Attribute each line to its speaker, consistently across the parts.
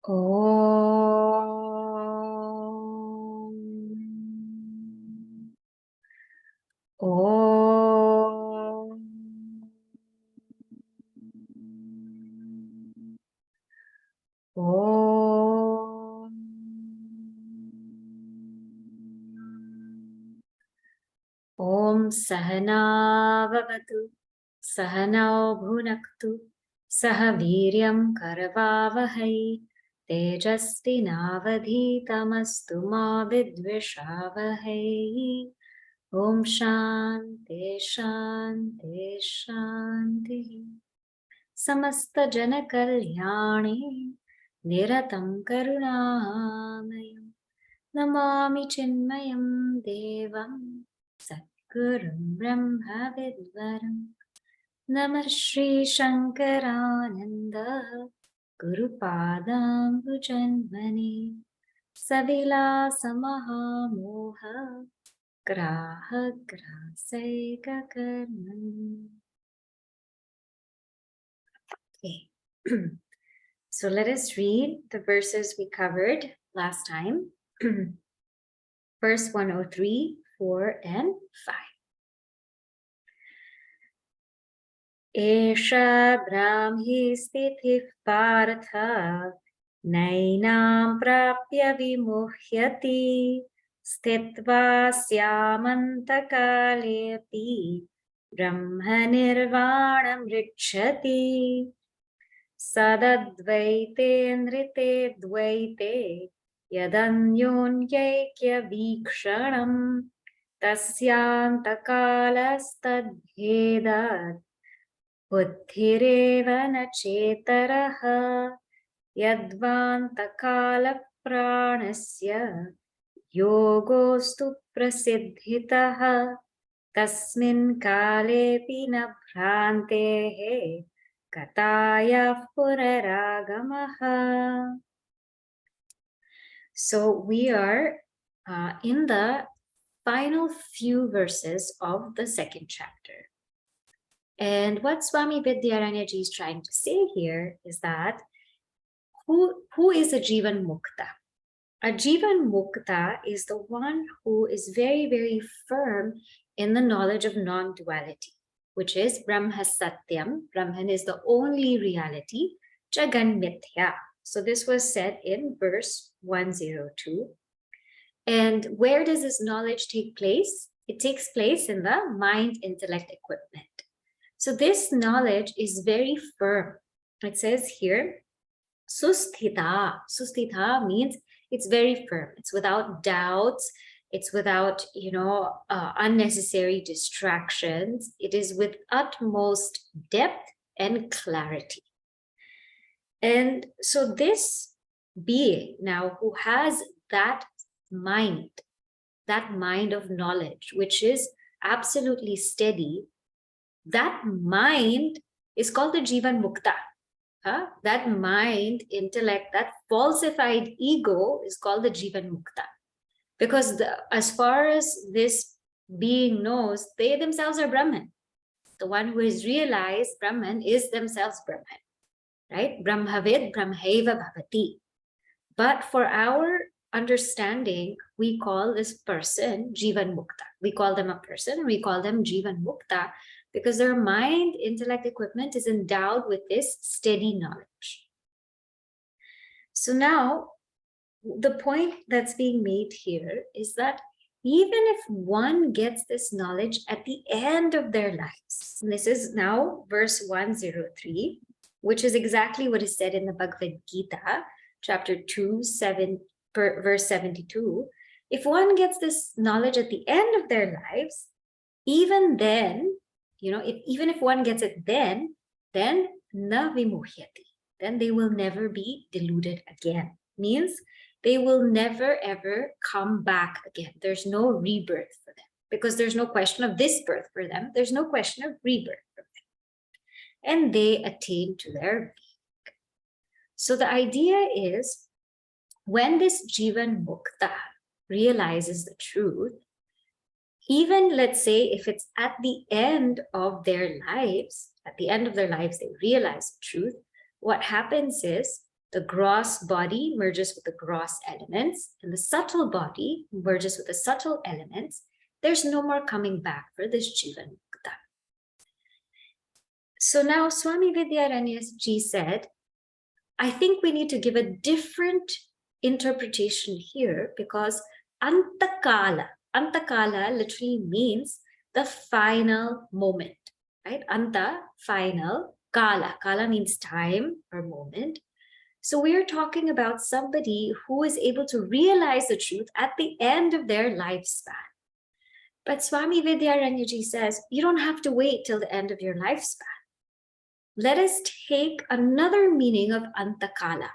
Speaker 1: Om. Om. Om. Om Sahana Vavatu Sahanao Bhunaktu Saha Viryam Karavavahai Tejasti Navadhitamastu Ma Vidvishavahai. Om Shanti Shanti Shanti. Samasta Jana Kalyani Niratam Karunamayam Namami Chinmayam Devam Satgurum Brahma Vidvaram Namah Shri Shankarananda Guru Padam Bhujanmani Savila Samaha Moha Graha Graseka Karman. Okay. So let us read the verses we covered last time. Verse 103, 4, and 5. Esha Brahmi Stithih Partha Nainam Prapya Vimuhyati Sthitva Syamantakaalepi Brahma Nirvanam Rikshati Sadadvaite Nrite Dvaite Yadanyonyekya Vikshanam Tasyantakalastadbhedat Buddhireva Nachetaraha Yadvantakala Pranasya Yogostu Prasiddhitaha Tasmin Kalepi na Bhrantehe Kataya Puraragamaha. So we are in the final few verses of the second chapter. And what Swami Vidyaranyaji is trying to say here is that who is a Jivan Mukta? A Jivan Mukta is the one who is very, very firm in the knowledge of non-duality, which is Brahma Satyam. Brahman is the only reality, Jagan Mithya. So this was said in verse 102. And where does this knowledge take place? It takes place in the mind-intellect equipment. So this knowledge is very firm. It says here, Susthita. Susthita means it's very firm. It's without doubts. It's without, unnecessary distractions. It is with utmost depth and clarity. And so this being now who has that mind of knowledge, which is absolutely steady, that mind is called the Jivan Mukta. That mind, intellect, that falsified ego is called the Jivan Mukta. Because as far as this being knows, they themselves are Brahman. The one who is realized Brahman is themselves Brahman. Right? Brahmavid Brahmaiva Bhavati. But for our understanding, we call this person Jivan Mukta. We call them a person, we call them Jivan Mukta, because their mind, intellect, equipment is endowed with this steady knowledge. So now, the point that's being made here is that even if one gets this knowledge at the end of their lives, and this is now verse 103, which is exactly what is said in the Bhagavad Gita, chapter 2, verse 72, if one gets this knowledge at the end of their lives, even then, even if one gets it then na vimuhyati, then they will never be deluded again. Means they will never ever come back again. There's no rebirth for them because there's no question of this birth for them. There's no question of rebirth for them. And they attain to their being. So the idea is when this Jivan Mukta realizes the truth, even let's say if it's at the end of their lives, they realize the truth, what happens is The gross body merges with the gross elements, and the subtle body merges with the subtle elements. There's no more coming back for this Jivan Mukta. So now Swami Vidyaranya ji said, I think we need to give a different interpretation here, because Antakala literally means the final moment, right? Anta, final, Kala means time or moment. So we're talking about somebody who is able to realize the truth at the end of their lifespan. But Swami Vidyaranya ji says, you don't have to wait till the end of your lifespan. Let us take another meaning of Antakala.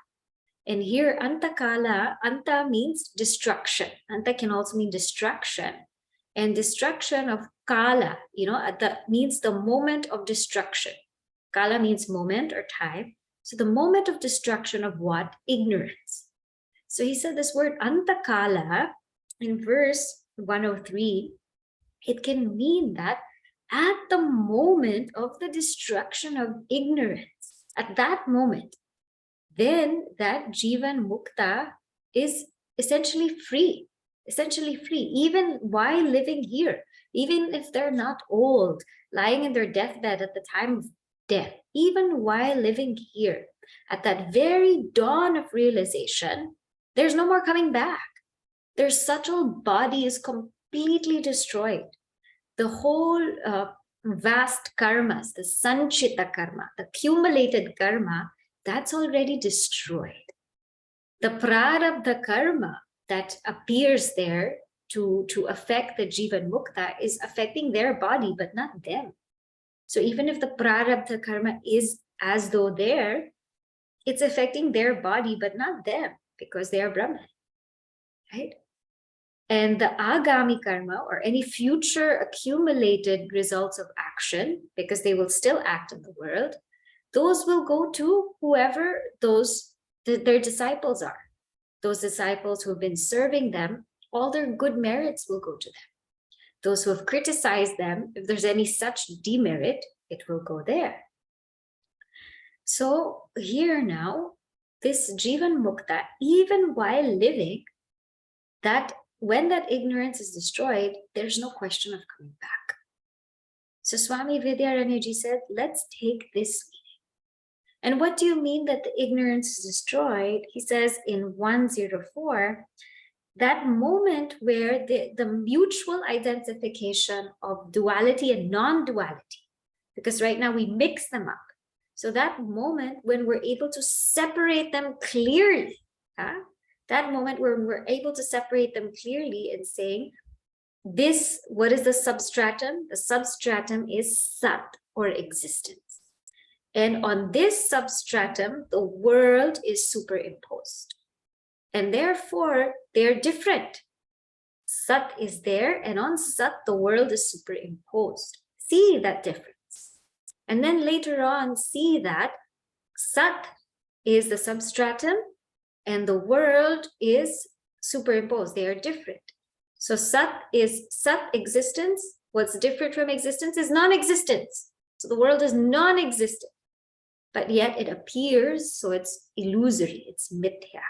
Speaker 1: And here, Antakala, Anta means destruction. Anta can also mean destruction. And destruction of Kala, that means the moment of destruction. Kala means moment or time. So the moment of destruction of what? Ignorance. So he said this word Antakala in verse 103, it can mean that at the moment of the destruction of ignorance, at that moment, then that Jivan Mukta is essentially free, even while living here, even if they're not old, lying in their deathbed at the time of death, even while living here, at that very dawn of realization, there's no more coming back. Their subtle body is completely destroyed. The whole vast karmas, the sanchita karma, the accumulated karma, that's already destroyed. The prarabdha karma that appears there to affect the Jivan Mukta is affecting their body, but not them. So even if the prarabdha karma is as though there, it's affecting their body, but not them, because they are Brahman, right? And the agami karma, or any future accumulated results of action, because they will still act in the world, those will go to whoever their disciples are. Those disciples who have been serving them, all their good merits will go to them. Those who have criticized them, if there's any such demerit, it will go there. So here now, this Jivan Mukta, even while living, that when that ignorance is destroyed, there's no question of coming back. So Swami Vidyaranya ji said, let's take this meaning. And what do you mean that the ignorance is destroyed? He says in 104, that moment where the mutual identification of duality and non-duality, because right now we mix them up. So that moment when we're able to separate them clearly, that moment when we're able to separate them clearly and saying, this, what is the substratum? The substratum is Sat, or existence. And on this substratum, the world is superimposed. And therefore, they're different. Sat is there, and on Sat, the world is superimposed. See that difference. And then later on, see that Sat is the substratum, and the world is superimposed. They are different. So Sat is Sat, existence. What's different from existence is non-existence. So the world is non-existent, but yet it appears, so it's illusory, it's mithya.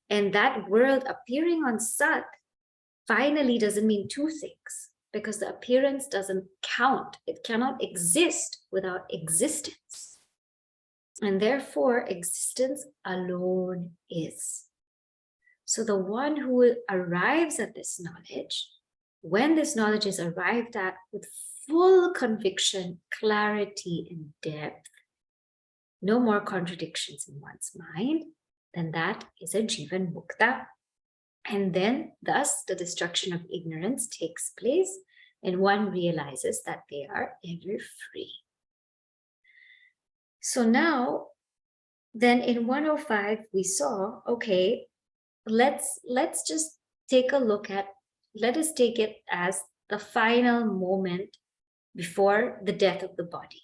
Speaker 1: And that world appearing on Sat finally doesn't mean two things, because the appearance doesn't count. It cannot exist without existence. And therefore, existence alone is. So the one who arrives at this knowledge, when this knowledge is arrived at with full conviction, clarity, and depth, no more contradictions in one's mind, then that is a Jivan Mukta. And then, thus, the destruction of ignorance takes place, and one realizes that they are ever free. So now, then in 105, we saw, okay, let's just take a look at, let us take it as the final moment before the death of the body,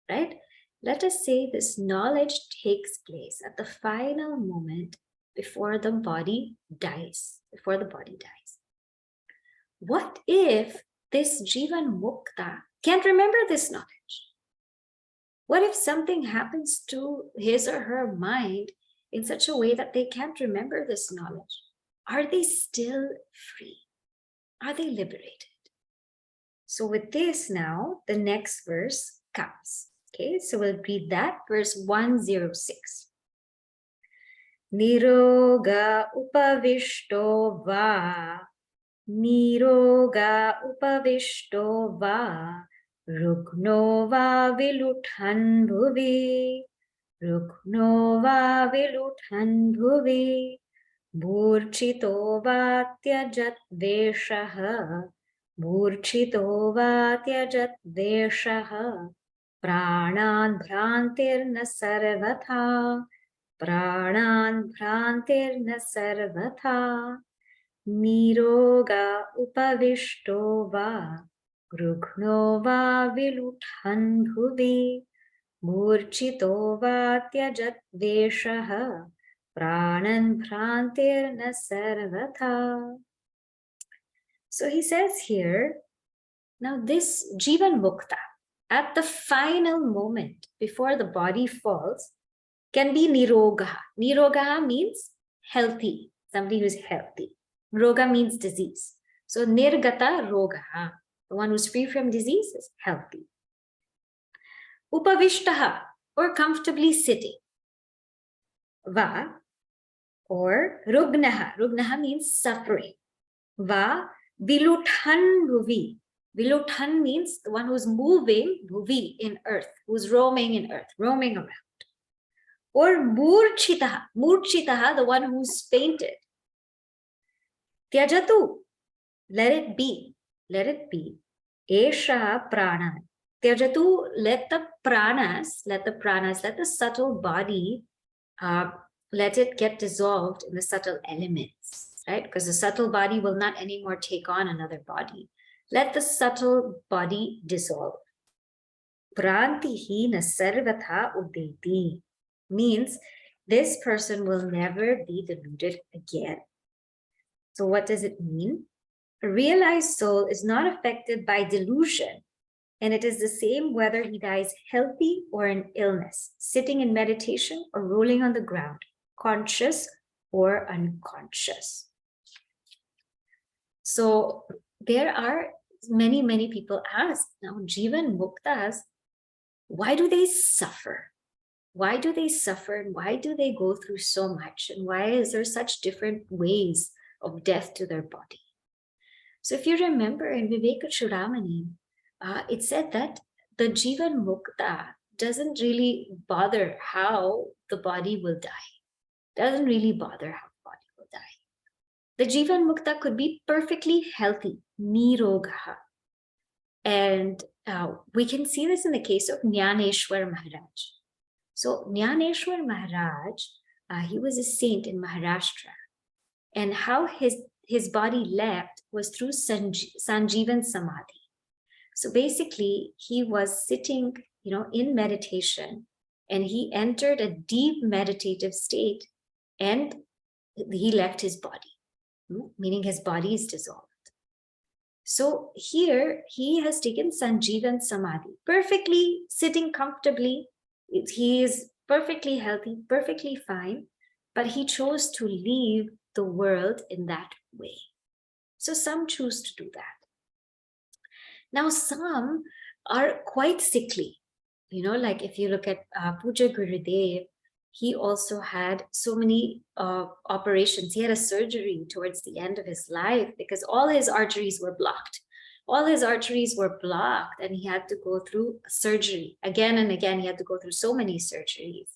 Speaker 1: right? Let us say this knowledge takes place at the final moment before the body dies, What if this Jivan Mukta can't remember this knowledge? What if something happens to his or her mind in such a way that they can't remember this knowledge? Are they still free? Are they liberated? So with this now, the next verse comes. Okay, so we'll read that, verse 106. Niroga upavishto va, niroga upavishto va, rukno va viluthan bhuvi, rukno va viluthan bhuvi, bhurchito va tyajat veshaha, bhurchito va tyajat veshaha, प्राणान् भ्रान्तिर्न सर्वथा, प्राणान् भ्रान्तिर्न सर्वथा, निरोगा उपविष्टो वा, रुग्णो वा विलुठन् भुवि, मूर्छितो वा त्यजत् वेषः, प्राणन् भ्रान्तिर्न सर्वथा. So he says here, now this Jivan Mukta, at the final moment before the body falls, can be nirogaha. Nirogaha means healthy, somebody who is healthy. Roga means disease. So nirgata rogaha, the one who's free from disease, is healthy. Upavishtaha, or comfortably sitting. Va, or rugnaha. Rugnaha means suffering. Va, viluthan bhuvi. Viluthan means the one who's moving, bhuvi, in earth, who's roaming in earth, roaming around. Or murchitaha, murchitaha, the one who's fainted. Tyajatu, let it be, let it be. Esha prana. Tyajatu, let the pranas, let the subtle body, let it get dissolved in the subtle elements, right? Because the subtle body will not anymore take on another body. Let the subtle body dissolve. Prantihi na sarvatha udeti means this person will never be deluded again. So what does it mean? A realized soul is not affected by delusion, and it is the same whether he dies healthy or in illness, sitting in meditation or rolling on the ground, conscious or unconscious. So there are many people ask, now Jivan Muktas, why do they suffer? Why do they suffer? And why do they go through so much? And why is there such different ways of death to their body? So if you remember in Viveka Chudamani, it said that the Jivan Mukta doesn't really bother how the body will die. Doesn't really bother how the body will die. The Jivan Mukta could be perfectly healthy, nirogaha. And we can see this in the case of Jnaneshwar Maharaj. So Jnaneshwar Maharaj, he was a saint in Maharashtra. And how his body left was through Sanjeevan Samadhi. So basically, he was sitting, in meditation, and he entered a deep meditative state, and he left his body, meaning his body is dissolved. So here, he has taken Sanjeevan Samadhi, perfectly sitting comfortably. He is perfectly healthy, perfectly fine, but he chose to leave the world in that way. So some choose to do that. Now, some are quite sickly. Like if you look at Puja Gurudev, he also had so many operations. He had a surgery towards the end of his life because all his arteries were blocked. All his arteries were blocked, and he had to go through surgery again and again. He had to go through so many surgeries.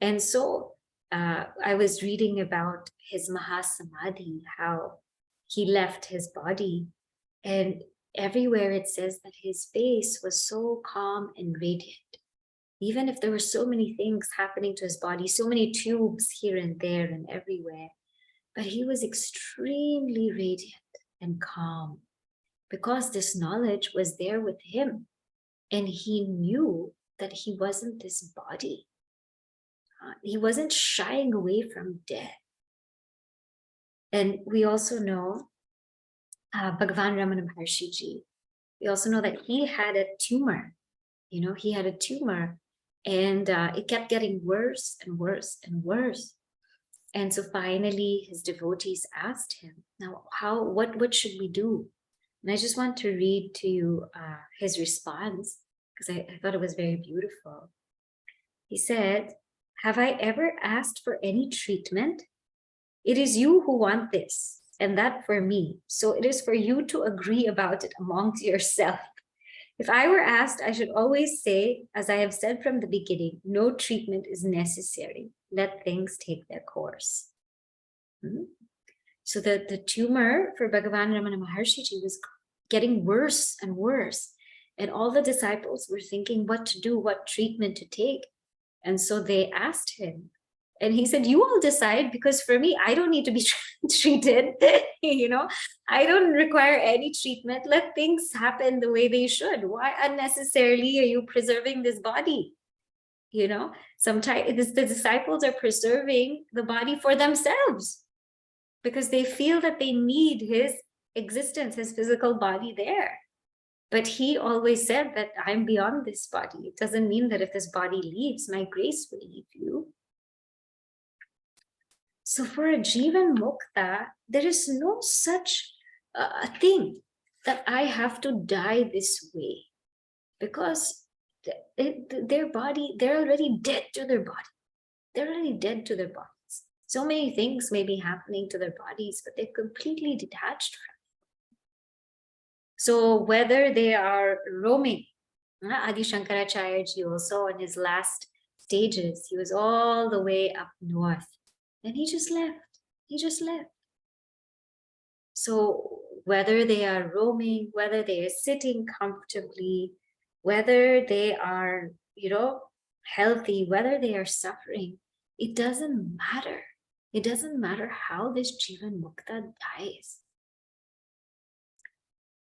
Speaker 1: And so I was reading about his Mahasamadhi, how he left his body, and everywhere it says that his face was so calm and radiant. Even if there were so many things happening to his body, so many tubes here and there and everywhere, but he was extremely radiant and calm because this knowledge was there with him, and he knew that he wasn't this body. He wasn't shying away from death. And we also know Bhagavan Ramana Maharshi Ji. We also know that he had a tumor. He had a tumor, And it kept getting worse and worse and worse. And so finally his devotees asked him, now what should we do? And I just want to read to you his response, because I thought it was very beautiful. He said, have I ever asked for any treatment? It is you who want this, and that for me. So it is for you to agree about it amongst yourself. If I were asked, I should always say, as I have said from the beginning, no treatment is necessary. Let things take their course. So the tumor for Bhagavan Ramana Maharshiji was getting worse and worse. And all the disciples were thinking what to do, what treatment to take. And so they asked him. And he said, you all decide, because for me, I don't need to be treated. I don't require any treatment. Let things happen the way they should. Why unnecessarily are you preserving this body? Sometimes the disciples are preserving the body for themselves because they feel that they need his existence, his physical body there. But he always said that I'm beyond this body. It doesn't mean that if this body leaves, my grace will leave you. So for a Jivan Mukta, there is no such a thing that I have to die this way, because their body, they're already dead to their body. They're already dead to their bodies. So many things may be happening to their bodies, but they're completely detached from it. So whether they are roaming, Adi Shankaracharya ji also in his last stages, he was all the way up north. And he just left. So whether they are roaming, whether they are sitting comfortably, whether they are, healthy, whether they are suffering, it doesn't matter. It doesn't matter how this Jivan Mukta dies.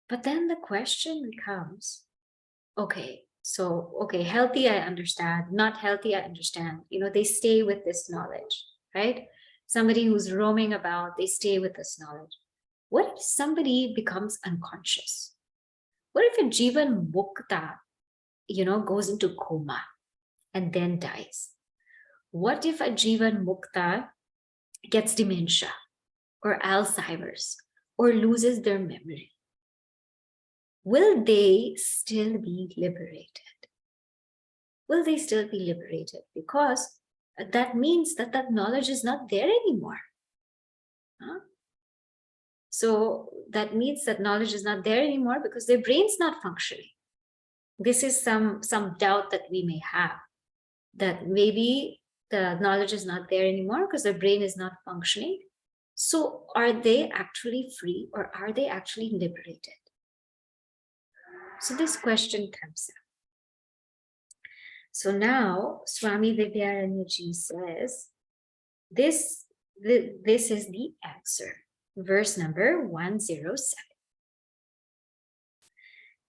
Speaker 1: But then the question becomes, healthy, I understand. Not healthy, I understand. They stay with this knowledge, right? Somebody who's roaming about, they stay with this knowledge. What if somebody becomes unconscious? What if a Jivan Mukta, goes into coma and then dies? What if a Jivan Mukta gets dementia or Alzheimer's or loses their memory? Will they still be liberated? Will they still be liberated? Because that means that knowledge is not there anymore. So that means that knowledge is not there anymore because their brain's not functioning. This is some doubt that we may have, that maybe the knowledge is not there anymore because their brain is not functioning. So are they actually free, or are they actually liberated? So this question comes up. So now Swami Vidyaranyaji says, this is the answer. Verse number 107.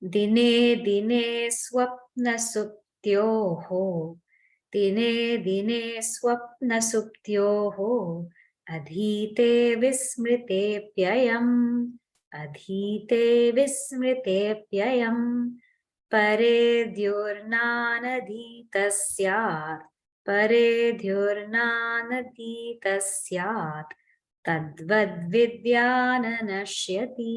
Speaker 1: Dine dine swapna suptyoho, dine dine swapna suptyoho, adhite vismrite pyayam, adhite vismrite pyayam, pare dyurnanadhitasyat, pare dyurnanadhitasyat, tadvad vidyananashyati,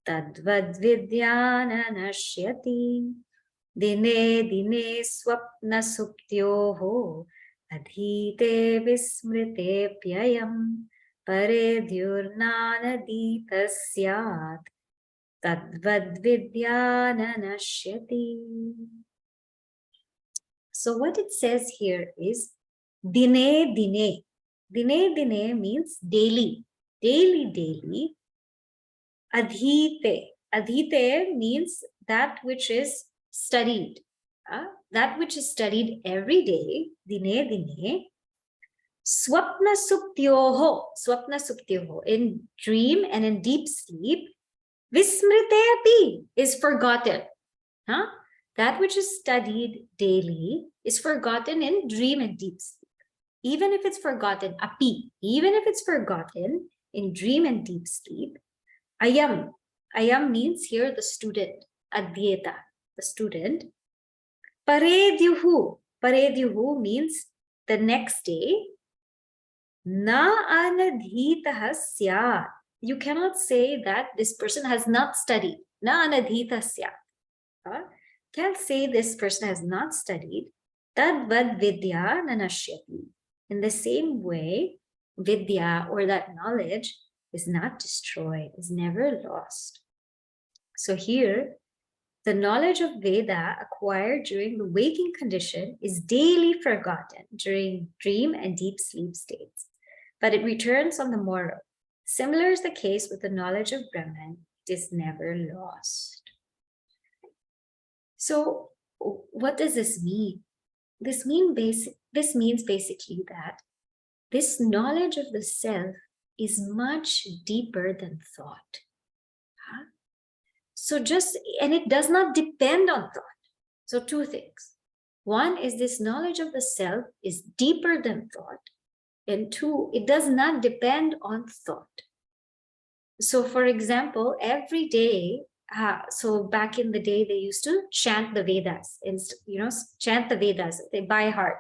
Speaker 1: tadvad vidyananashyati, dine dine swapna suptyoho, adhite vismrite pyayam, pare dyurnanadhitasyat, tadvad vidyananashyati. So what it says here is dine dine. Dine dine means daily, daily. Adhite. Adhite means that which is studied. That which is studied every day, dine dine. Swapna suptyoho. Swapna suptyoho. In dream and in deep sleep, vismrite api is forgotten. That which is studied daily is forgotten in dream and deep sleep. Even if it's forgotten, api, even if it's forgotten in dream and deep sleep, ayam. Ayam means here the student, adhyeta, the student. Paredyuhu. Paredyuhu means the next day. Na anadhitah syat. You cannot say that this person has not studied. Na anadhitah syat. Can't say this person has not studied. Tadvad vidya nanashyati. In the same way, vidya, or that knowledge, is not destroyed, is never lost. So here, the knowledge of Veda acquired during the waking condition is daily forgotten during dream and deep sleep states, but it returns on the morrow. Similar is the case with the knowledge of Brahman. It is never lost. So what does this mean? This means basically that this knowledge of the self is much deeper than thought. So and it does not depend on thought. So two things. One is this knowledge of the self is deeper than thought. And two, it does not depend on thought. So for example, every day, so back in the day, they used to chant the Vedas, and chant the Vedas by heart.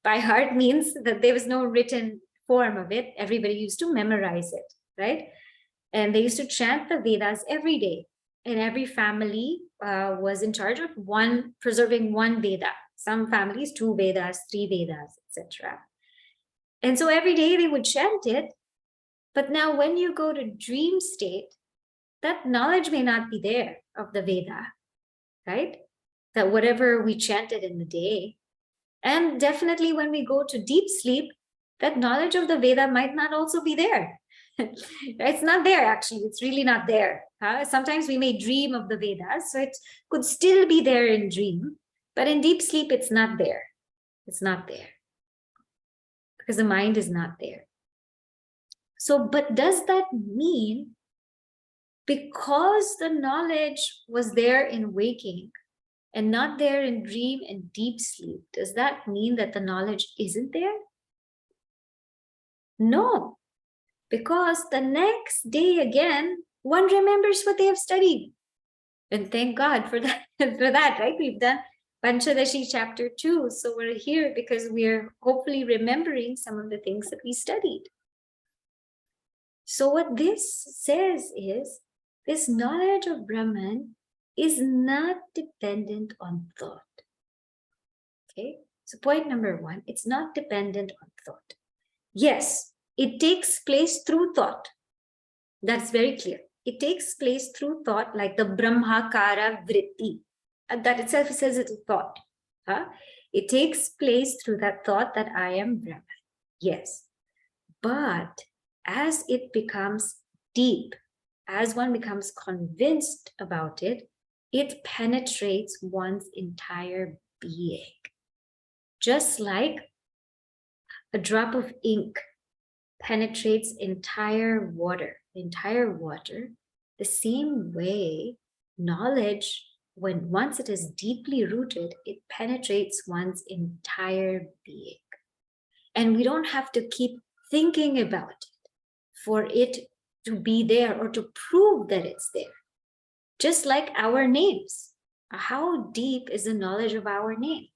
Speaker 1: By heart means that there was no written form of it. Everybody used to memorize it, right? And they used to chant the Vedas every day. And every family was in charge of preserving one Veda. Some families, 2 Vedas, 3 Vedas, etc. And so every day they would chant it. But now when you go to dream state, that knowledge may not be there of the Veda, right? That whatever we chanted in the day. And definitely when we go to deep sleep, that knowledge of the Veda might not also be there. It's not there, actually. It's really not there. Sometimes we may dream of the Vedas, so it could still be there in dream, but in deep sleep, it's not there. It's not there because the mind is not there. So, but does that mean because the knowledge was there in waking and not there in dream and deep sleep, does that mean that the knowledge isn't there? No. Because the next day again, one remembers what they have studied. And thank God for that, right? We've done Panchadashi chapter 2. So we're here because we're hopefully remembering some of the things that we studied. So what this says is, this knowledge of Brahman is not dependent on thought. Okay? So point number 1, it's not dependent on thought. Yes, it takes place through thought. That's very clear. It takes place through thought, like the Brahmakara Vritti. That itself says it's a thought. It takes place through that thought that I am Brahman. Yes. But as it becomes deep, as one becomes convinced about it, it penetrates one's entire being. Just like a drop of ink penetrates entire water, the same way knowledge, once it is deeply rooted, it penetrates one's entire being. And we don't have to keep thinking about it for it to be there or to prove that it's there. Just like our names. How deep is the knowledge of our name,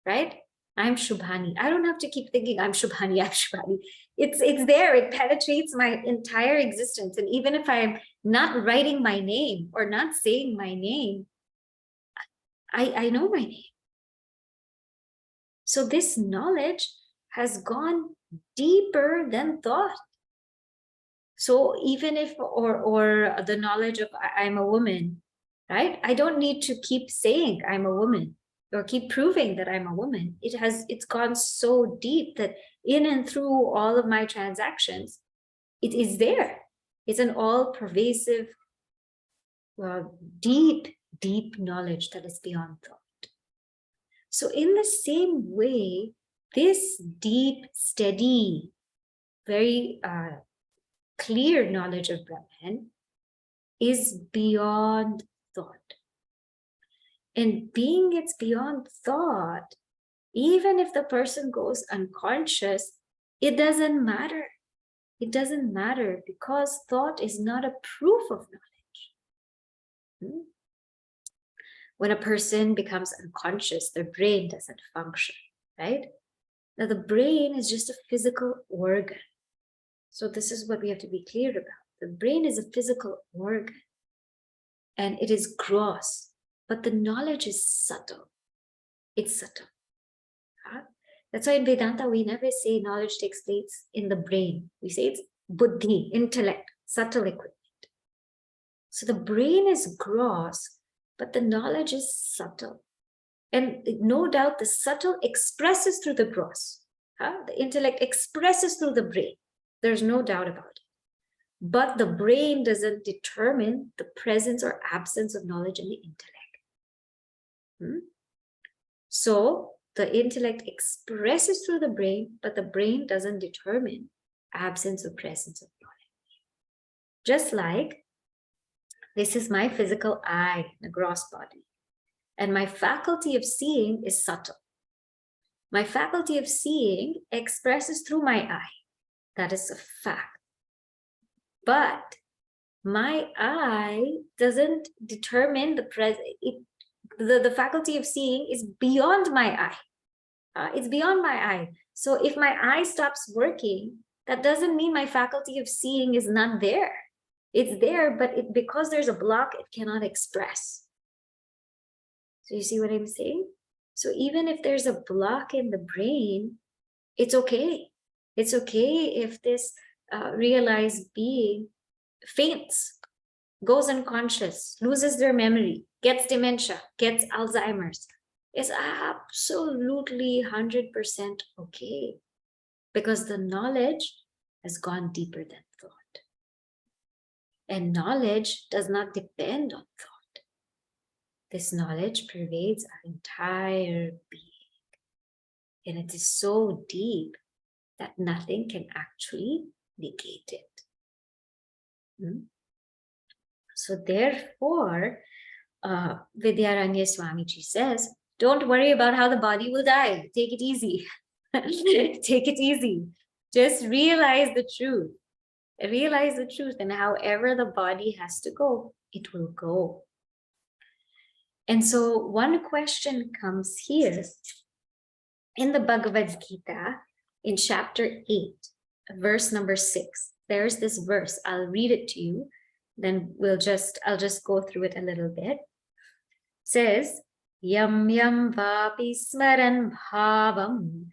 Speaker 1: right? I'm Shubhani. I don't have to keep thinking I'm Shubhani, I'm Shubhani. It's there. It penetrates my entire existence. And even if I'm not writing my name or not saying my name, I know my name. So this knowledge has gone deeper than thought. So even if, or the knowledge of I'm a woman, right? I don't need to keep saying I'm a woman or keep proving that I'm a woman. It's gone so deep that in and through all of my transactions, it is there. It's an all-pervasive, deep knowledge that is beyond thought. So in the same way, this deep, steady, very clear knowledge of Brahman is beyond thought. And being it's beyond thought, even if the person goes unconscious, it doesn't matter. It doesn't matter because thought is not a proof of knowledge. When a person becomes unconscious, their brain doesn't function, right? Now, the brain is just a physical organ. So this is what we have to be clear about. The brain is a physical organ and it is gross, but the knowledge is subtle. It's subtle. Huh? That's why in Vedanta, we never say knowledge takes place in the brain. We say it's buddhi, intellect, subtle equipment. So the brain is gross, but the knowledge is subtle. And no doubt the subtle expresses through the gross. Huh? The intellect expresses through the brain. There's no doubt about it. But the brain doesn't determine the presence or absence of knowledge in the intellect. So the intellect expresses through the brain, but the brain doesn't determine absence or presence of knowledge. Just like this is my physical eye, the gross body, and my faculty of seeing is subtle. My faculty of seeing expresses through my eye. That is a fact. But my eye doesn't determine the presence. The faculty of seeing is beyond my eye. It's beyond my eye. So if my eye stops working, that doesn't mean my faculty of seeing is not there. It's there, but because there's a block, it cannot express. So you see what I'm saying? So even if there's a block in the brain, it's okay. It's okay if this realized being faints, goes unconscious, loses their memory, gets dementia, gets Alzheimer's. It's absolutely 100% okay, because the knowledge has gone deeper than thought. And knowledge does not depend on thought. This knowledge pervades our entire being. And it is so deep that nothing can actually negate it. So therefore, Vidyaranya Swamiji says, don't worry about how the body will die. Take it easy. Take it easy. Just realize the truth. Realize the truth, and however the body has to go, it will go. And so one question comes here in the Bhagavad Gita in chapter 8, verse number 6. There's this verse. I'll read it to you. Then I'll just go through it a little bit. It says, Yam yam vapi smaran bhavam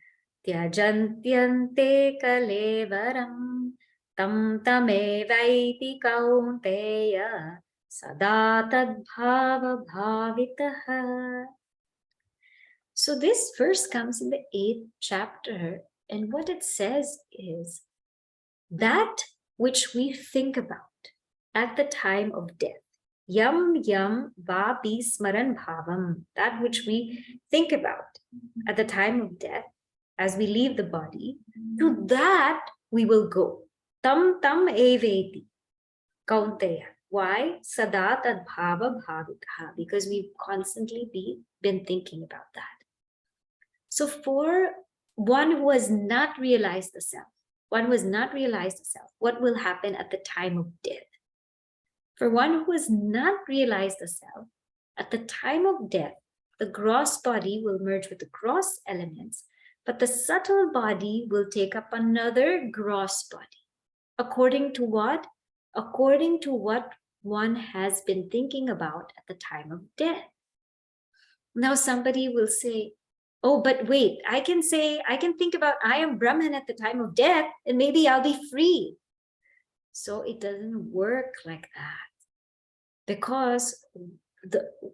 Speaker 1: tyajantyante kalevaram tam tamevaiti kaunteya sada tad bhava bhavitaha. So this verse comes in the 8th chapter, and what it says is that which we think about at the time of death. Yam yam vapi smaran bhavam, that which we think about at the time of death, as we leave the body, to that we will go. Tam tam eveti kaunteya. Why? Sada tad bhava bhavitaha, because we've constantly been thinking about that. So for one who has not realized the self, what will happen at the time of death? For one who has not realized the self, at the time of death, the gross body will merge with the gross elements, but the subtle body will take up another gross body. According to what? According to what one has been thinking about at the time of death. Now somebody will say, oh, but wait, I can think about I am Brahman at the time of death, and maybe I'll be free. So it doesn't work like that. Because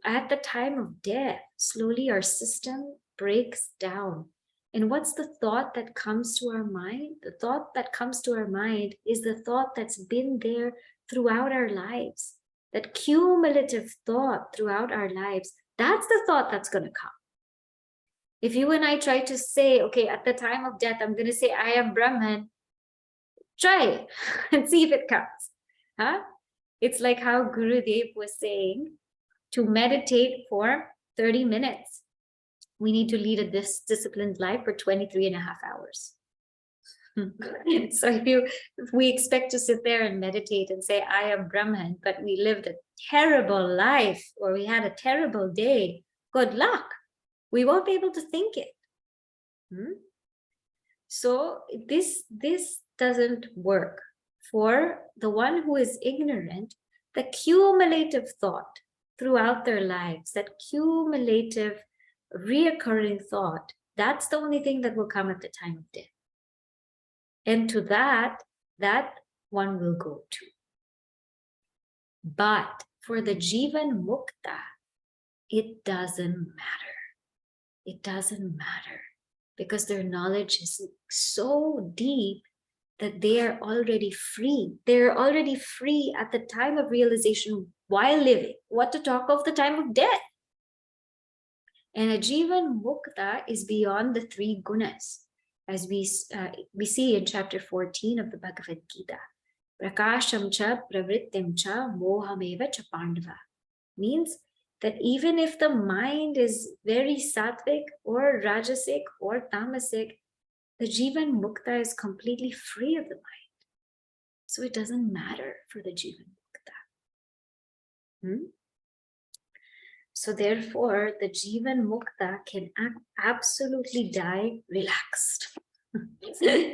Speaker 1: at the time of death, slowly our system breaks down. And what's the thought that comes to our mind? The thought that comes to our mind is the thought that's been there throughout our lives. That cumulative thought throughout our lives, that's the thought that's going to come. If you and I try to say, okay, at the time of death, I'm going to say I am Brahman, try and see if it comes. Huh? It's like how Guru Dev was saying, to meditate for 30 minutes. We need to lead a disciplined life for 23 and a half hours. So if we expect to sit there and meditate and say, I am Brahman, but we lived a terrible life or we had a terrible day, good luck. We won't be able to think it. So this doesn't work. For the one who is ignorant, the cumulative thought throughout their lives, that cumulative reoccurring thought, that's the only thing that will come at the time of death. And to that one will go to. But for the Jivan Mukta, it doesn't matter. It doesn't matter because their knowledge is so deep that they are already free. They're already free at the time of realization while living. What to talk of the time of death? And a Jivan Mukta is beyond the three gunas, as we see in chapter 14 of the Bhagavad Gita. Prakasham cha pravrittim cha mohameva cha pandava. Means that even if the mind is very sattvic or rajasic or tamasic, the Jivan Mukta is completely free of the mind. So it doesn't matter for the Jivan Mukta. So therefore, the Jivan Mukta can absolutely die relaxed.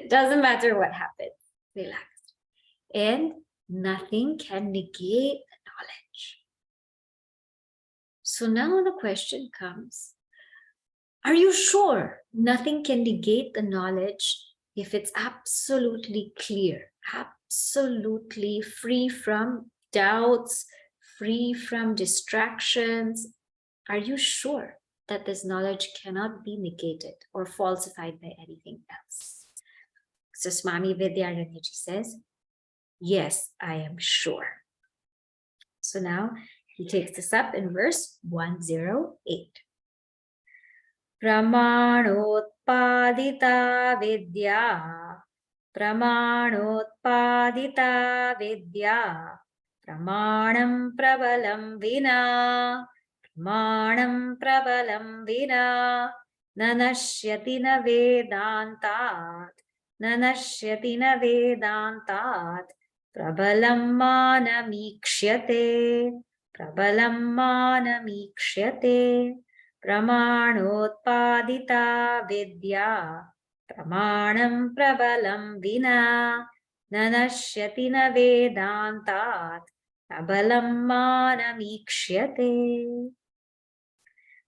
Speaker 1: Doesn't matter what happens, relaxed. And nothing can negate the knowledge. So now the question comes, are you sure nothing can negate the knowledge if it's absolutely clear, absolutely free from doubts, free from distractions? Are you sure that this knowledge cannot be negated or falsified by anything else? So Swami Vidyaranyaji says, yes, I am sure. So now he takes this up in verse 108. Pramanotpadita vidya, pramanotpadita vidya, pramanam prabalam vina, pramanam prabalam vina, nanashyati na vedantat, nanashyati na vedantat, prabalam manamiksyate, prabalam manamiksyate. Pramanotpadita vidya, pramanam prabalam vina, nanashyati na vedantat, prabalam manamiksyate.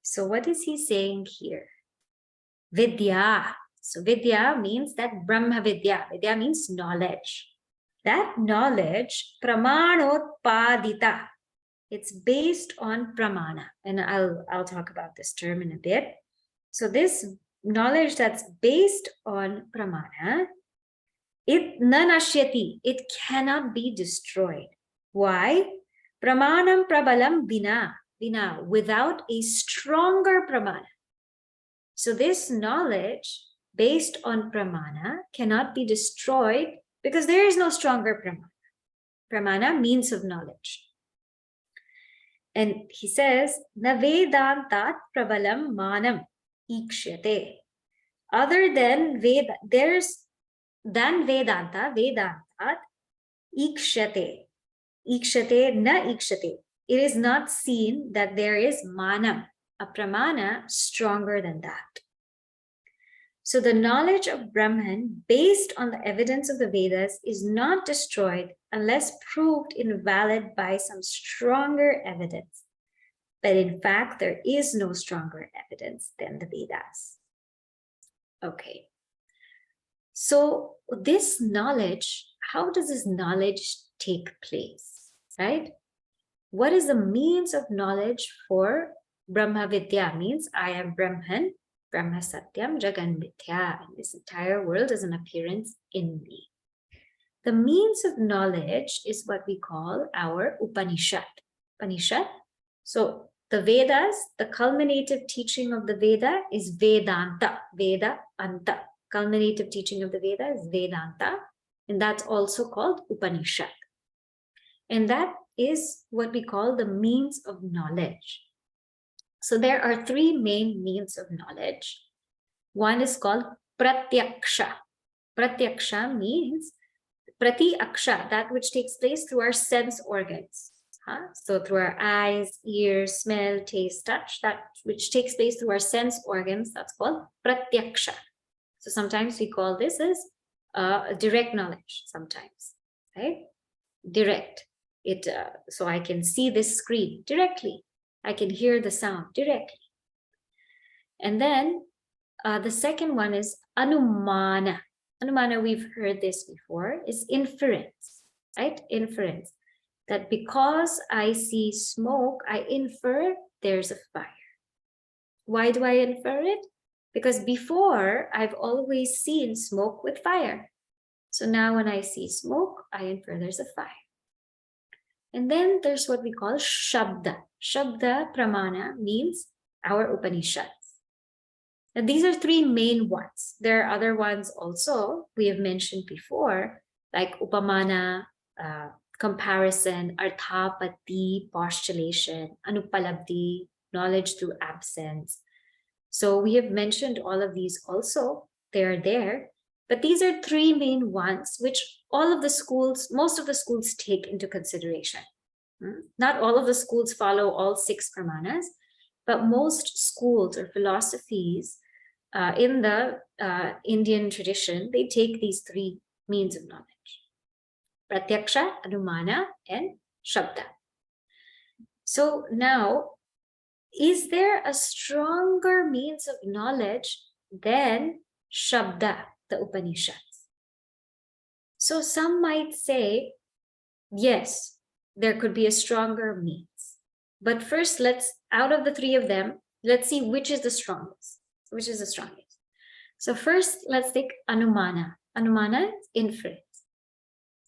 Speaker 1: So what is he saying here? Vidya. So vidya means that Brahma Vidya. Vidya means knowledge. That knowledge, pramanotpadita. It's based on pramana, and I'll talk about this term in a bit. So this knowledge that's based on pramana, it nanashyati, it cannot be destroyed. Why? Pramanam prabalam vina, without a stronger pramana. So this knowledge based on pramana cannot be destroyed because there is no stronger pramana. Pramana, means of knowledge. And he says, na vedantat prabalam manam ikshyate. Other than Veda, there's than Vedanta, Vedantat ikshyate. Ikshate na ikshate. It is not seen that there is manam, a pramana stronger than that. So the knowledge of Brahman based on the evidence of the Vedas is not destroyed unless proved invalid by some stronger evidence. But in fact, there is no stronger evidence than the Vedas. Okay. So this knowledge, how does this knowledge take place, right? What is the means of knowledge for Brahma Vidya? Means I am Brahman, Brahma Satyam, Jagan Mithya, and this entire world is an appearance in me. The means of knowledge is what we call our Upanishad. Upanishad. So the Vedas, the culminative teaching of the Veda is Vedanta. Veda Anta. Culminative teaching of the Veda is Vedanta, and that's also called Upanishad. And that is what we call the means of knowledge. So there are three main means of knowledge. One is called Pratyaksha. Pratyaksha means prati aksha, that which takes place through our sense organs. So through our eyes, ears, smell, taste, touch, that which takes place through our sense organs, that's called pratyaksha. So sometimes we call this as direct knowledge sometimes, right? Direct. So I can see this screen directly. I can hear the sound directly. And then the second one is anumana. Anumana, we've heard this before, is inference, right? Inference. That because I see smoke, I infer there's a fire. Why do I infer it? Because before, I've always seen smoke with fire. So now when I see smoke, I infer there's a fire. And then there's what we call Shabda. Shabda Pramana means our Upanishads. And these are three main ones. There are other ones also we have mentioned before, like Upamana, comparison, Arthapati, postulation, Anupalabdhi, knowledge through absence. So we have mentioned all of these also. They're there. But these are three main ones, which all of the schools, most of the schools take into consideration. Not all of the schools follow all 6 pramanas, but most schools or philosophies in the Indian tradition, they take these 3 means of knowledge. Pratyaksha, Anumana, and Shabda. So now, is there a stronger means of knowledge than Shabda, the Upanishads? So some might say, yes, there could be a stronger means. But first, out of the 3 of them, let's see which is the strongest. Which is the strongest? So first, let's take Anumana. Anumana is inference.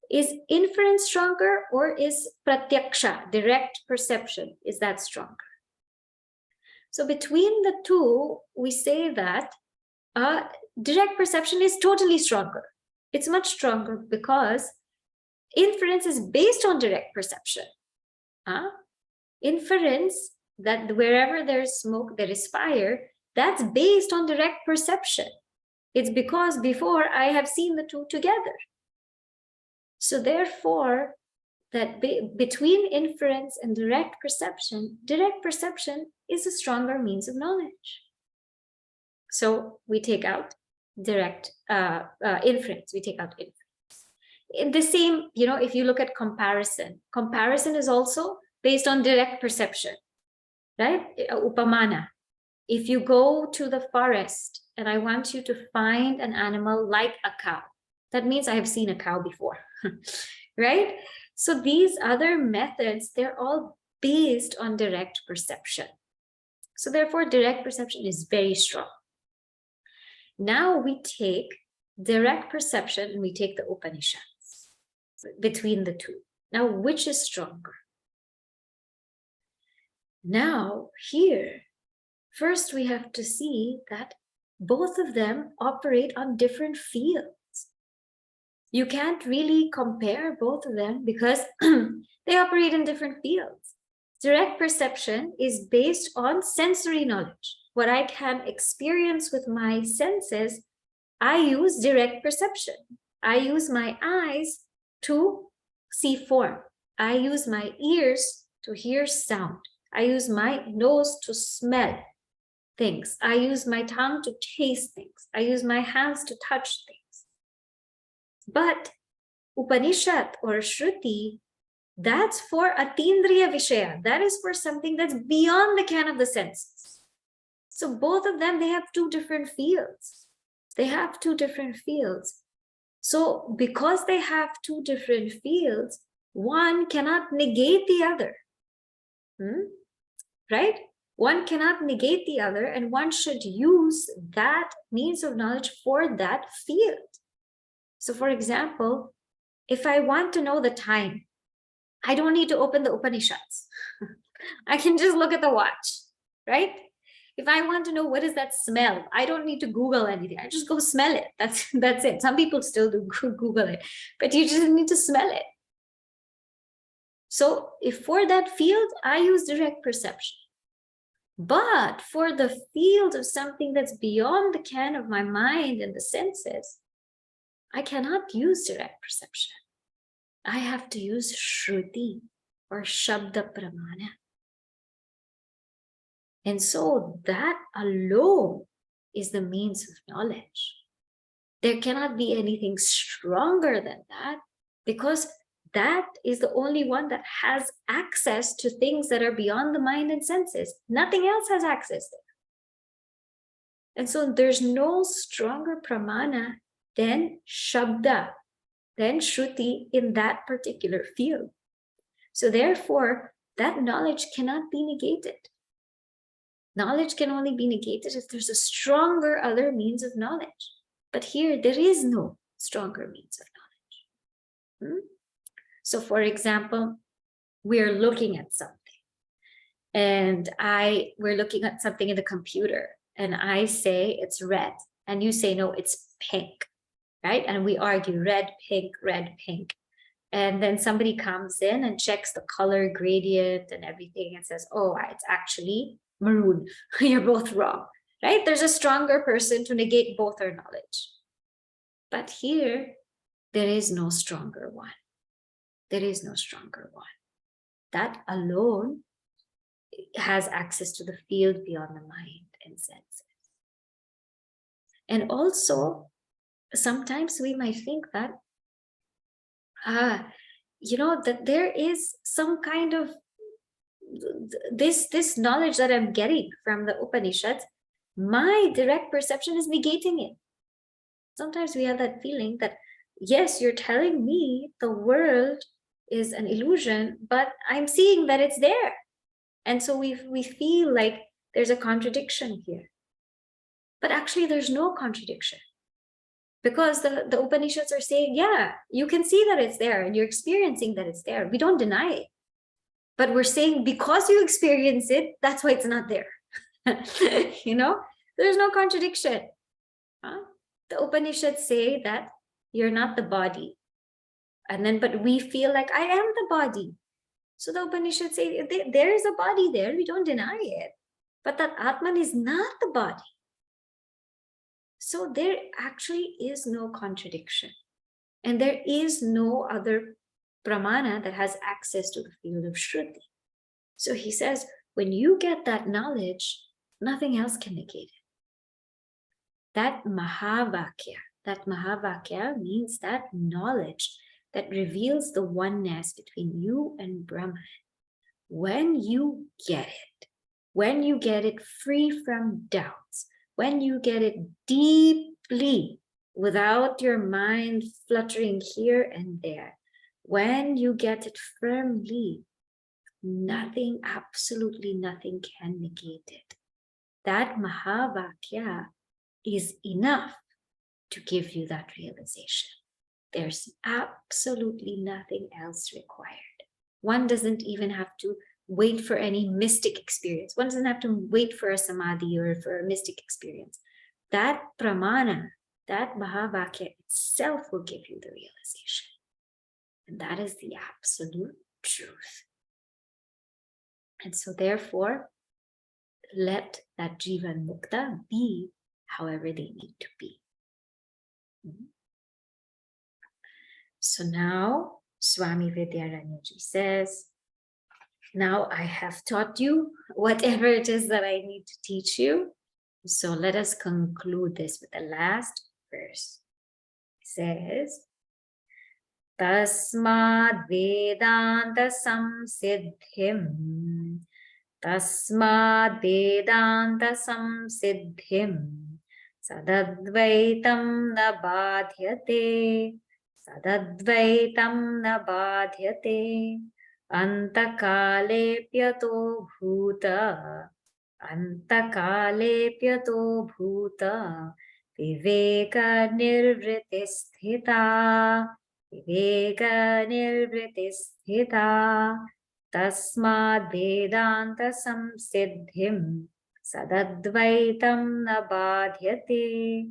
Speaker 1: Is inference stronger, or is Pratyaksha, direct perception, is that stronger? So between the two, we say that direct perception is totally stronger. It's much stronger because inference is based on direct perception. Inference, that wherever there's smoke, there is fire, that's based on direct perception. It's because before I have seen the two together. So therefore, that between inference and direct perception is a stronger means of knowledge. So we take out direct inference, we take out inference. In the same, if you look at comparison is also based on direct perception, right? Upamana. If you go to the forest and I want you to find an animal like a cow, that means I have seen a cow before, right? So these other methods, they're all based on direct perception. So therefore, direct perception is very strong. Now we take direct perception and we take the Upanishads between the two. Now, which is stronger? Now, here, first we have to see that both of them operate on different fields. You can't really compare both of them because they operate in different fields. Direct perception is based on sensory knowledge. What I can experience with my senses, I use direct perception. I use my eyes to see form. I use my ears to hear sound. I use my nose to smell things. I use my tongue to taste things. I use my hands to touch things. But Upanishad or Shruti, that's for Atindriya Vishaya. That is for something that's beyond the ken of the senses. So both of them, they have 2 different fields. They have 2 different fields. So because they have 2 different fields, one cannot negate the other. Right? One cannot negate the other, and one should use that means of knowledge for that field. So for example, if I want to know the time, I don't need to open the Upanishads. I can just look at the watch, right? If I want to know what is that smell, I don't need to Google anything. I just go smell it. That's it. Some people still do Google it, but you just need to smell it. So if for that field, I use direct perception. But for the field of something that's beyond the ken of my mind and the senses, I cannot use direct perception. I have to use Shruti or Shabda Pramana. And so that alone is the means of knowledge. There cannot be anything stronger than that, because that is the only one that has access to things that are beyond the mind and senses. Nothing else has access there. And so there's no stronger pramana than Shabda, than Shruti in that particular field. So therefore, that knowledge cannot be negated. Knowledge can only be negated if there's a stronger other means of knowledge. But here, there is no stronger means of knowledge. So for example, we're looking at something, and we're looking at something in the computer, and I say it's red, and you say, no, it's pink, right? And we argue red, pink, red, pink. And then somebody comes in and checks the color gradient and everything and says, oh, it's actually maroon. You're both wrong, right? There's a stronger person to negate both our knowledge. But here, there is no stronger one. There is no stronger one. That alone has access to the field beyond the mind and senses. And also, sometimes we might think that, that there is some kind of this knowledge that I'm getting from the Upanishads, my direct perception is negating it. Sometimes we have that feeling that, yes, you're telling me the world is an illusion, but I'm seeing that it's there. And so we feel like there's a contradiction here. But actually, there's no contradiction. Because the Upanishads are saying, yeah, you can see that it's there and you're experiencing that it's there. We don't deny it. But we're saying because you experience it, that's why it's not there. There's no contradiction. The Upanishads say that you're not the body. And then, but we feel like I am the body. So the Upanishads say there is a body there. We don't deny it. But that Atman is not the body. So there actually is no contradiction. And there is no other pramana that has access to the field of Shruti. So he says, when you get that knowledge, nothing else can negate it. That Mahavakya means that knowledge that reveals the oneness between you and Brahman. When you get it free from doubts, when you get it deeply without your mind fluttering here and there, when you get it firmly, nothing, absolutely nothing can negate it. That Mahavakya is enough to give you that realization. There's absolutely nothing else required. One doesn't even have to wait for any mystic experience. One doesn't have to wait for a samadhi or for a mystic experience. That pramana, that Mahavakya itself will give you the realization. And that is the absolute truth. And so therefore, let that Jivan Mukta be however they need to be. So now, Swami Vidyaranyaji says, now I have taught you whatever it is that I need to teach you. So let us conclude this with the last verse. It says, Tasmad Vedanta Samsiddhim Tasmad Vedanta Samsiddhim Sadadvaitam na badhyate Sadadvaitam na badhyate Antakale pyato bhuta Viveka nirvriti sthita Tasmad Vedanta Samsiddhim Sadadvaitam na badhyate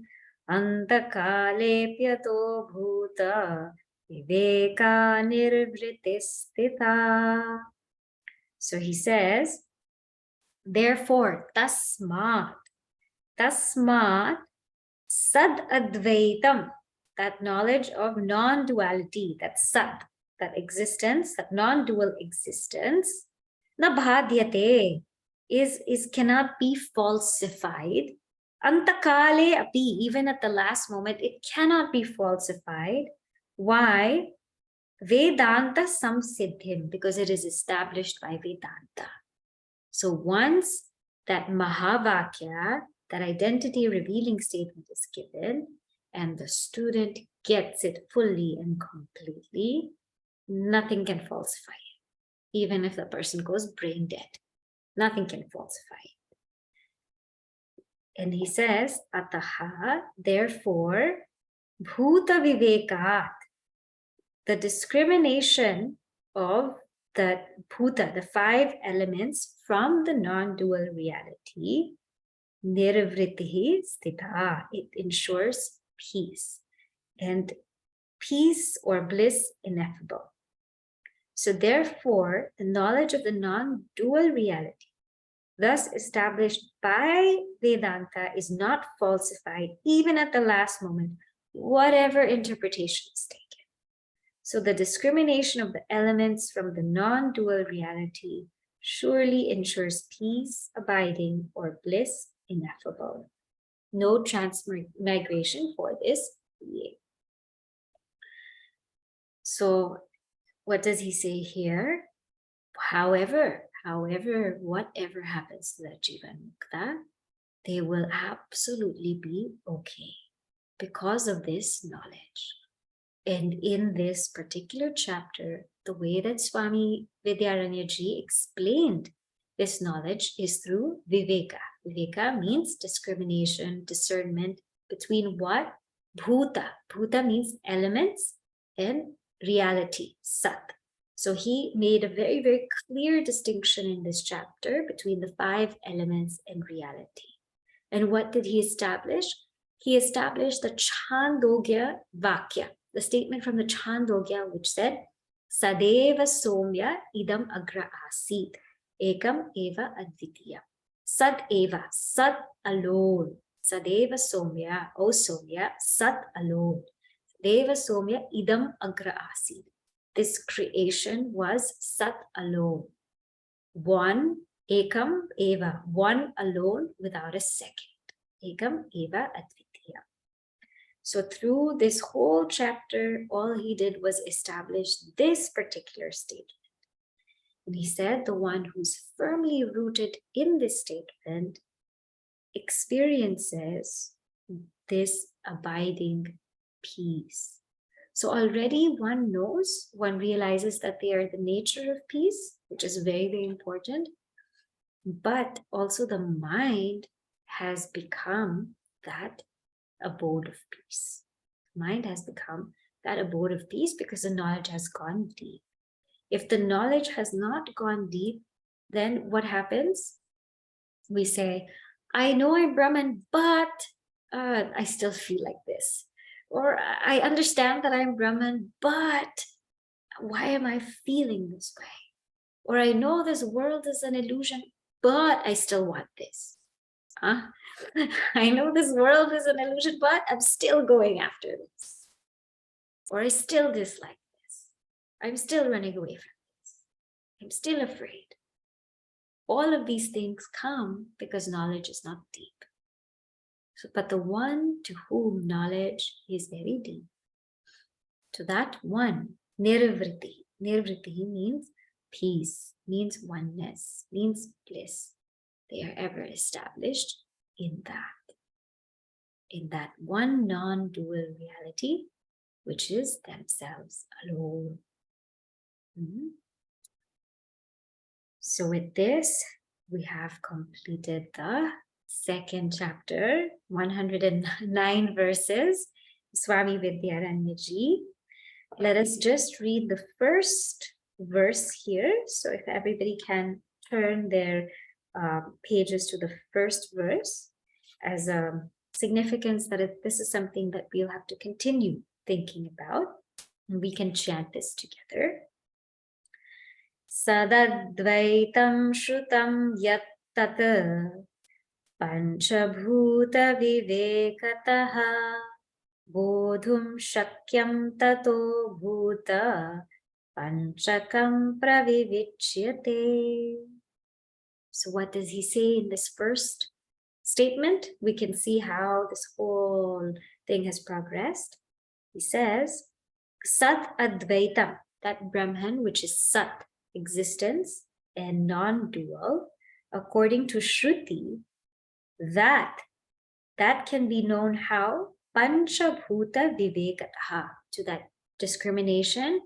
Speaker 1: Antakale pyato bhuta Viveka nirvriti sthita. So he says, therefore, tasmat sad advaitam that knowledge of non-duality, that sat, that existence, that non-dual existence, na bhadyate, is cannot be falsified. Antakale api, even at the last moment, it cannot be falsified. Why? Vedanta samsiddhim, because it is established by Vedanta. So once that Mahavakya, that identity revealing statement is given, and the student gets it fully and completely, nothing can falsify it. Even if the person goes brain dead, nothing can falsify it. And he says, Ataha, therefore, Bhuta Vivekat, the discrimination of the Bhuta, the 5 elements from the non-dual reality, Nirvritihi Sthita, it ensures peace, and peace or bliss ineffable. So therefore, the knowledge of the non-dual reality, thus established by Vedanta, is not falsified even at the last moment, whatever interpretation is taken. So the discrimination of the elements from the non-dual reality surely ensures peace abiding or bliss ineffable. No transmigration for this being. So what does he say here? However, whatever happens to that Jivan Mukta, they will absolutely be okay because of this knowledge. And in this particular chapter, the way that Swami Vidyaranyaji explained this knowledge is through Viveka. Viveka means discrimination, discernment between what? Bhuta. Bhuta means elements and reality, Sat. So he made a very, very clear distinction in this chapter between the 5 elements and reality. And what did he establish? He established the Chandogya Vakya, the statement from the Chandogya, which said, Sadeva Somya idam agra asit, ekam eva advitiya. Sat eva, Sat alone. Sadeva Somya, O Somya, Sat alone. Sadeva Somya idam agra asit. This creation was Sat alone. One, ekam eva, one alone without a second. Ekam eva advitiya. So through this whole chapter, all he did was establish this particular statement. And he said the one who's firmly rooted in this statement experiences this abiding peace. So already one knows, one realizes that they are the nature of peace, which is very, very important. But also the mind has become that abode of peace. Mind has become that abode of peace because the knowledge has gone deep. If the knowledge has not gone deep, then what happens? We say, I know I'm Brahman, but I still feel like this. Or I understand that I'm Brahman, but why am I feeling this way? Or I know this world is an illusion, but I still want this. I know this world is an illusion, but I'm still going after this. Or I still dislike this. I'm still running away from this. I'm still afraid. All of these things come because knowledge is not deep. So, but the one to whom knowledge is very deep, to that one, nirvriti. Nirvriti means peace, means oneness, means bliss. They are ever established in that one non-dual reality, which is themselves alone. So with this, we have completed the second chapter, 109 verses, Swami Vidyaranyaji. Let us just read the first verse here. So if everybody can turn their pages to the first verse, as a significance that this is something that we'll have to continue thinking about, and we can chant this together. Sadadvaitam shrutam yat tat panchabhuta vivekataha bodhum shakyam tato bhuta panchakam pravivichyate. So what does he say in this first statement? We can see how this whole thing has progressed. He says, Sat Advaitam, that Brahman, which is Sat, existence, and non-dual, according to Shruti, that can be known how? Panchabhuta Vivekataha, to that discrimination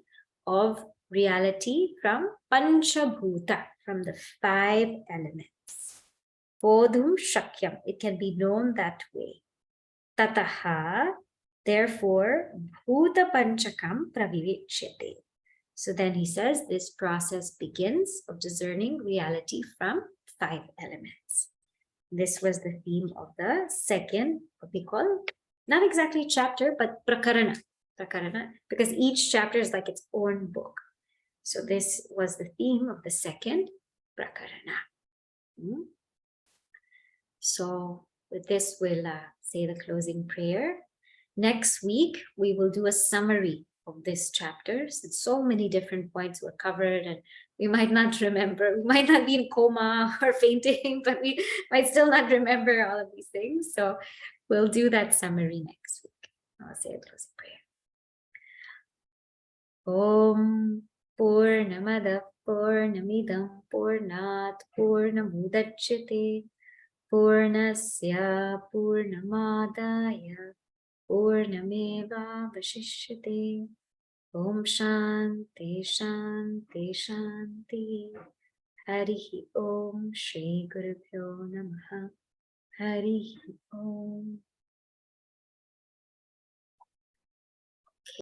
Speaker 1: of reality from Panchabhuta, from the 5 elements. Bodhum Shakyam, it can be known that way. Tataha, therefore, Bhuta Panchakam Pravivichyate. So then he says this process begins of discerning reality from 5 elements. This was the theme of the second, what we call, not exactly chapter, but prakarana, because each chapter is like its own book. So this was the theme of the second prakarana. So with this, we'll say the closing prayer. Next week, we will do a summary of this chapter. Since so many different points were covered and we might not remember, we might not be in coma or fainting, but we might still not remember all of these things. So we'll do that summary next week. I'll say a closing prayer. Om Purnamada Purnamidam Purnat Purnamudachyate Purnasya Purnamadaya Purnameva Vashishyate. Om Shanti Shanti Shanti. Harihi Om Shri Gurubhyo Namaha. Harihi Om.